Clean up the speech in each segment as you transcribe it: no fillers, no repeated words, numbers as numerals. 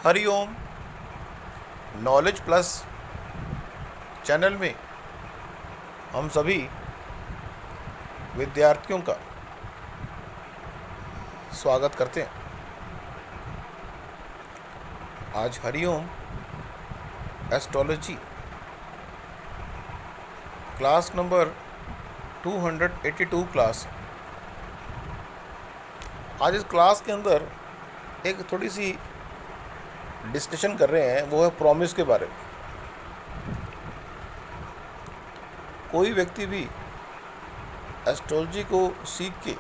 Hariom knowledge plus channel में हम सभी विद्यार्थियों का स्वागत करते हैं। आज Hariom astrology class number 282 class. आज इस क्लास के अंदर एक थोड़ी सी डिस्कशन कर रहे हैं, वो है प्रॉमिस के बारे में। कोई व्यक्ति भी एस्ट्रोलॉजी को सीख के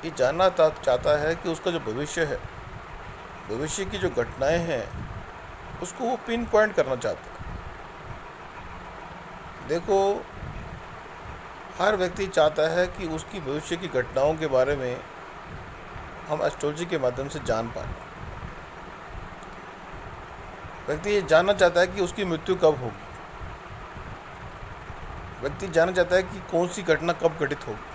ये जानना चाहता है कि उसका जो भविष्य है, भविष्य की जो घटनाएं हैं, उसको वो पिन पॉइंट करना चाहता है। देखो, हर व्यक्ति चाहता है कि उसकी भविष्य की घटनाओं के बारे में हम एस्ट्रोलॉजी के माध्यम से जान पाएँ। व्यक्ति ये जानना चाहता है कि उसकी मृत्यु कब होगी। व्यक्ति जानना चाहता है कि कौन सी घटना कब घटित होगी।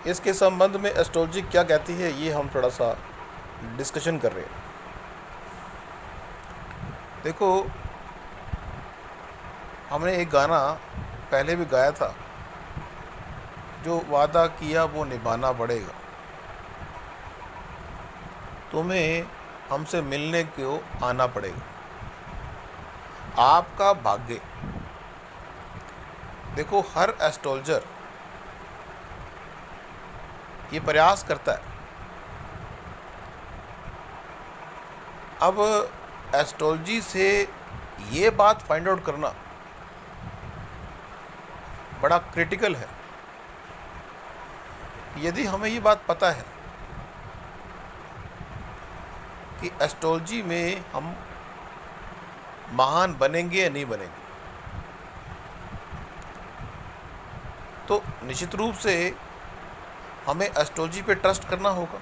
इसके संबंध में एस्ट्रोलॉजी क्या कहती है, ये हम थोड़ा सा डिस्कशन कर रहे हैं। देखो, हमने एक गाना पहले भी गाया था, जो वादा किया वो निभाना पड़ेगा, तुम्हें हमसे मिलने को आना पड़ेगा, आपका भाग्य। देखो, हर एस्ट्रोलॉजर ये प्रयास करता है। अब एस्ट्रोलॉजी से ये बात फाइंड आउट करना बड़ा क्रिटिकल है। यदि हमें ये बात पता है कि एस्ट्रोलॉजी में हम महान बनेंगे या नहीं बनेंगे, तो निश्चित रूप से हमें एस्ट्रोलॉजी पे ट्रस्ट करना होगा।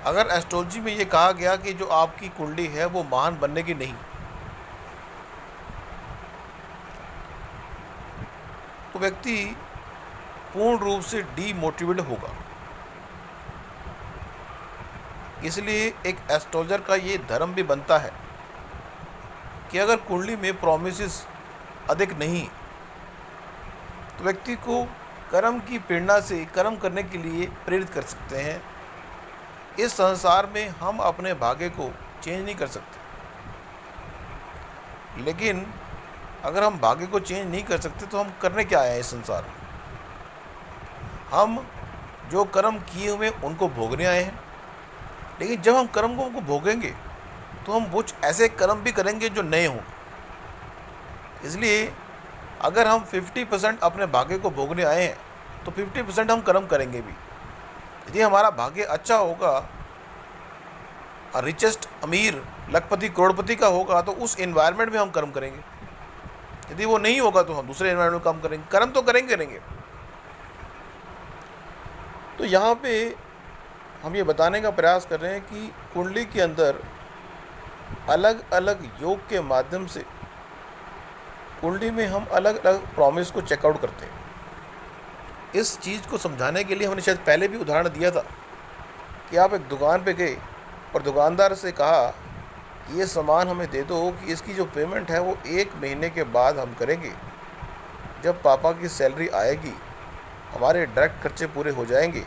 अगर एस्ट्रोलॉजी में ये कहा गया कि जो आपकी कुंडली है वो महान बनने की नहीं, तो व्यक्ति पूर्ण रूप से डीमोटिवेट होगा। इसलिए एक एस्ट्रोलॉजर का ये धर्म भी बनता है कि अगर कुंडली में प्रॉमिसेस अधिक नहीं, तो व्यक्ति को कर्म की प्रेरणा से कर्म करने के लिए प्रेरित कर सकते हैं। इस संसार में हम अपने भाग्य को चेंज नहीं कर सकते, लेकिन अगर हम भाग्य को चेंज नहीं कर सकते तो हम करने क्या आए हैं इस संसार में। हम जो कर्म किए हुए उनको भोगने आए हैं, लेकिन जब हम कर्म को भोगेंगे तो हम कुछ ऐसे कर्म भी करेंगे जो नए हों। इसलिए अगर हम 50% अपने भाग्य को भोगने आए हैं तो 50% हम कर्म करेंगे भी। यदि हमारा भाग्य अच्छा होगा, रिचेस्ट अमीर लखपति करोड़पति का होगा, तो उस एनवायरनमेंट में हम कर्म करेंगे। यदि वो नहीं होगा तो हम दूसरे एनवायरनमेंट में काम करेंगे। कर्म तो करेंगे। तो यहाँ पे हम ये बताने का प्रयास कर रहे हैं कि कुंडली के अंदर अलग अलग योग के माध्यम से कुंडली में हम अलग अलग प्रॉमिस को चेकआउट करते हैं। इस चीज़ को समझाने के लिए हमने शायद पहले भी उदाहरण दिया था कि आप एक दुकान पे गए और दुकानदार से कहा कि ये सामान हमें दे दो, कि इसकी जो पेमेंट है वो 1 महीने के बाद हम करेंगे। जब पापा की सैलरी आएगी, हमारे डायरेक्ट खर्चे पूरे हो जाएंगे,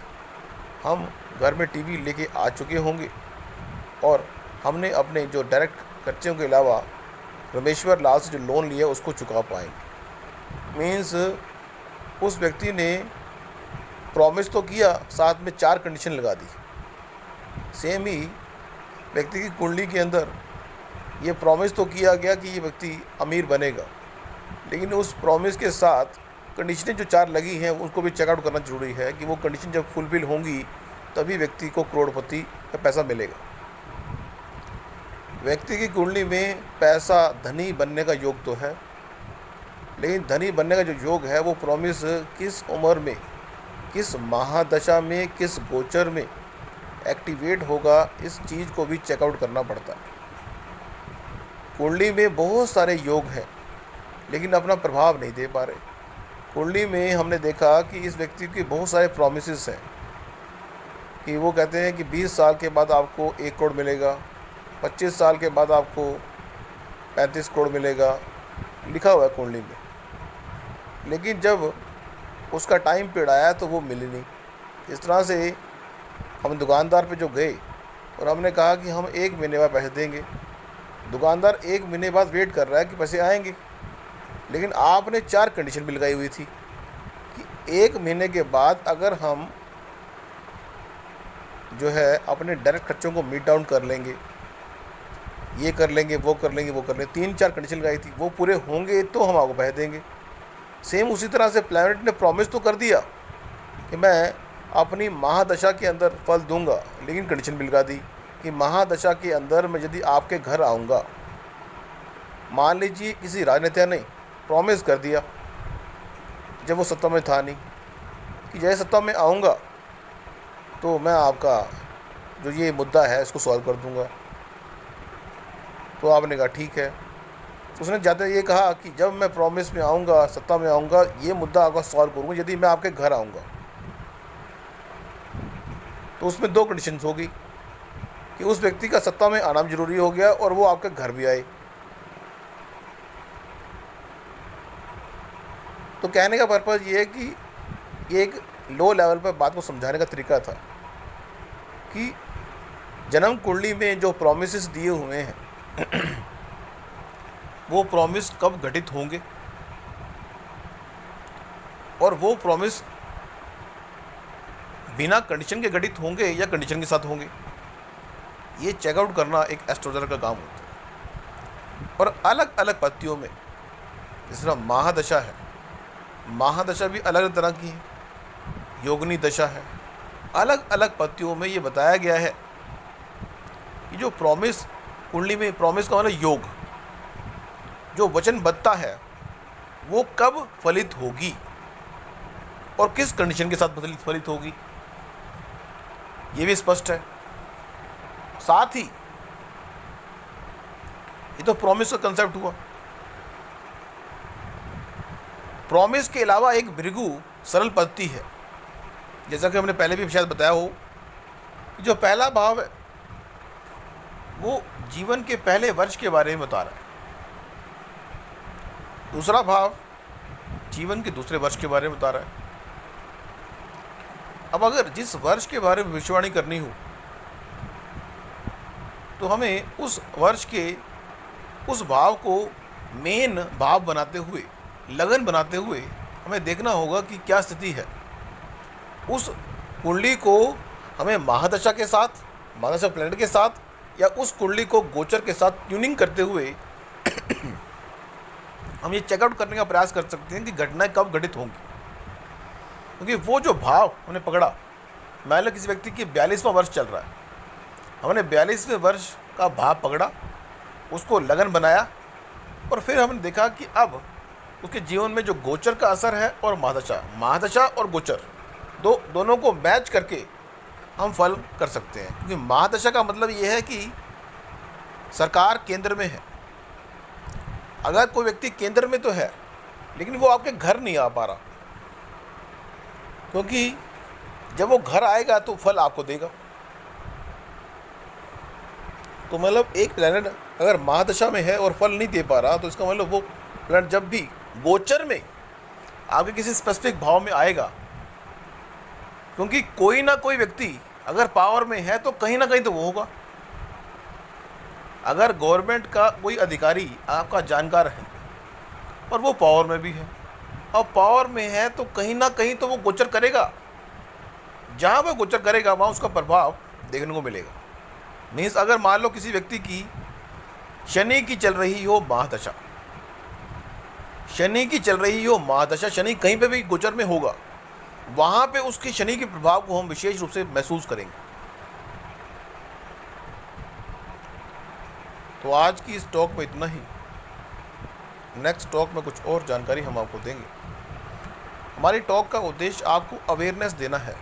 हम घर में टीवी लेके आ चुके होंगे और हमने अपने जो डायरेक्ट खर्चों के अलावा रमेश्वर लाल से जो लोन लिया उसको चुका पाएंगे। मीन्स उस व्यक्ति ने प्रॉमिस तो किया, साथ में 4 कंडीशन लगा दी। सेम ही व्यक्ति की कुंडली के अंदर ये प्रॉमिस तो किया गया कि ये व्यक्ति अमीर बनेगा, लेकिन उस प्रॉमिस के साथ कंडीशनें जो 4 लगी हैं उसको भी चेकआउट करना जरूरी है कि वो कंडीशन जब फुलफिल होंगी तभी व्यक्ति को करोड़पति का पैसा मिलेगा। व्यक्ति की कुंडली में पैसा धनी बनने का योग तो है, लेकिन धनी बनने का जो योग है वो प्रॉमिस किस उम्र में, किस महादशा में, किस गोचर में एक्टिवेट होगा, इस चीज़ को भी चेकआउट करना पड़ता है। कुंडली में बहुत सारे योग हैं लेकिन अपना प्रभाव नहीं दे पा रहे। कुंडली में हमने देखा कि इस व्यक्ति के बहुत सारे प्रॉमिसेस हैं कि वो कहते हैं कि 20 साल के बाद आपको 1 करोड़ मिलेगा, 25 साल के बाद आपको 35 करोड़ मिलेगा, लिखा हुआ है कुंडली में। लेकिन जब उसका टाइम पीरियड आया तो वो मिली नहीं। इस तरह से हम दुकानदार पे जो गए और हमने कहा कि हम 1 महीने बाद पैसे देंगे, दुकानदार 1 महीने बाद वेट कर रहा है कि पैसे आएंगे, लेकिन आपने 4 कंडीशन भी लगाई हुई थी कि 1 महीने के बाद अगर हम जो है अपने डायरेक्ट खर्चों को मीट डाउन कर लेंगे, ये कर लेंगे, वो कर लेंगे, वो कर लेंगे, 3-4 कंडीशन लगाई थी, वो पूरे होंगे तो हम आपको पैसे देंगे। सेम उसी तरह से प्लैनेट ने प्रॉमिस तो कर दिया कि मैं अपनी महादशा के अंदर फल दूंगा, लेकिन कंडीशन भी लगा दी कि महादशा के अंदर मैं यदि आपके घर आऊँगा, मान लीजिए किसी राजनेता ने प्रॉमिस कर दिया जब वो सत्ता में था नहीं कि जैसे सत्ता में आऊँगा तो मैं आपका जो ये मुद्दा है इसको सॉल्व कर दूंगा, तो आपने कहा ठीक है। उसने जाते ये कहा कि जब मैं प्रॉमिस में आऊँगा, सत्ता में आऊँगा, ये मुद्दा आपका सॉल्व करूँगा यदि मैं आपके घर आऊँगा। तो उसमें 2 कंडीशंस होगी कि उस व्यक्ति का सत्ता में आना भी जरूरी हो गया और वो आपके घर भी आए। तो कहने का पर्पज़ ये है कि ये एक लो लेवल पर बात को समझाने का तरीका था कि जन्म कुंडली में जो प्रॉमिसेस दिए हुए हैं वो प्रॉमिस कब घटित होंगे और वो प्रॉमिस बिना कंडीशन के घटित होंगे या कंडीशन के साथ होंगे, ये चेकआउट करना एक एस्ट्रोलॉजर का काम होता है। और अलग अलग पत्तियों में जिस तरह महादशा है, महादशा भी अलग अलग तरह की है, योगिनी दशा है, अलग अलग पत्तियों में ये बताया गया है कि जो प्रॉमिस कुंडली में, प्रॉमिस का मतलब योग, जो वचनबद्धता है वो कब फलित होगी और किस कंडीशन के साथ फलित होगी, ये भी स्पष्ट है। साथ ही ये तो प्रॉमिस का कंसेप्ट हुआ। प्रॉमिस के अलावा एक भृगु सरल पद्धति है, जैसा कि हमने पहले भी शायद बताया हो कि जो पहला भाव है वो जीवन के पहले वर्ष के बारे में बता रहा है, दूसरा भाव जीवन के दूसरे वर्ष के बारे में बता रहा है। अब अगर जिस वर्ष के बारे में भविष्यवाणी करनी हो तो हमें उस वर्ष के उस भाव को मेन भाव बनाते हुए, लगन बनाते हुए हमें देखना होगा कि क्या स्थिति है। उस कुंडली को हमें महादशा के साथ, महादशा प्लैनेट के साथ, या उस कुंडली को गोचर के साथ ट्यूनिंग करते हुए हम ये चेकआउट करने का प्रयास कर सकते हैं कि घटनाएं कब घटित होंगी। क्योंकि वो जो भाव हमने पकड़ा, मान लो किसी व्यक्ति की 42वां वर्ष चल रहा है, हमने 42वें वर्ष का भाव पकड़ा, उसको लगन बनाया और फिर हमने देखा कि अब उसके जीवन में जो गोचर का असर है और महादशा और गोचर दोनों को मैच करके हम फल कर सकते हैं। क्योंकि महादशा का मतलब ये है कि सरकार केंद्र में है। अगर कोई व्यक्ति केंद्र में तो है लेकिन वो आपके घर नहीं आ पा रहा, क्योंकि जब वो घर आएगा तो फल आपको देगा। तो मतलब एक प्लैनेट अगर महादशा में है और फल नहीं दे पा रहा तो इसका मतलब वो प्लैनेट जब भी गोचर में आपके किसी स्पेसिफिक भाव में आएगा, क्योंकि कोई ना कोई व्यक्ति अगर पावर में है तो कहीं ना कहीं तो वो होगा। अगर गवर्नमेंट का कोई अधिकारी आपका जानकार है और वो पावर में भी है, और पावर में है तो कहीं ना कहीं तो वो गोचर करेगा, जहाँ वो गोचर करेगा वहाँ उसका प्रभाव देखने को मिलेगा। मीन्स अगर मान लो किसी व्यक्ति की शनि की चल रही हो महादशा, शनि की चल रही हो महादशा, शनि कहीं पे भी गोचर में होगा, वहाँ पे उसकी शनि के प्रभाव को हम विशेष रूप से महसूस करेंगे। तो आज की इस टॉक में इतना ही। नेक्स्ट टॉक में कुछ और जानकारी हम आपको देंगे। हमारी टॉक का उद्देश्य आपको अवेयरनेस देना है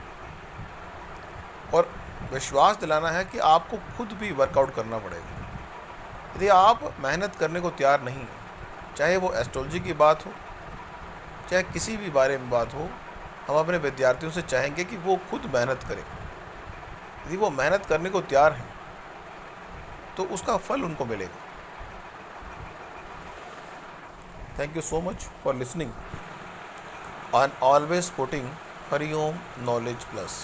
और विश्वास दिलाना है कि आपको खुद भी वर्कआउट करना पड़ेगा। यदि आप मेहनत करने को तैयार नहीं हैं, चाहे वो एस्ट्रोलॉजी की बात हो, चाहे किसी भी बारे में बात हो, हम अपने विद्यार्थियों से चाहेंगे कि वो खुद मेहनत करें। यदि वो मेहनत करने को तैयार हैं तो उसका फल उनको मिलेगा। Thank you so much for listening and always putting Hari Om Knowledge Plus.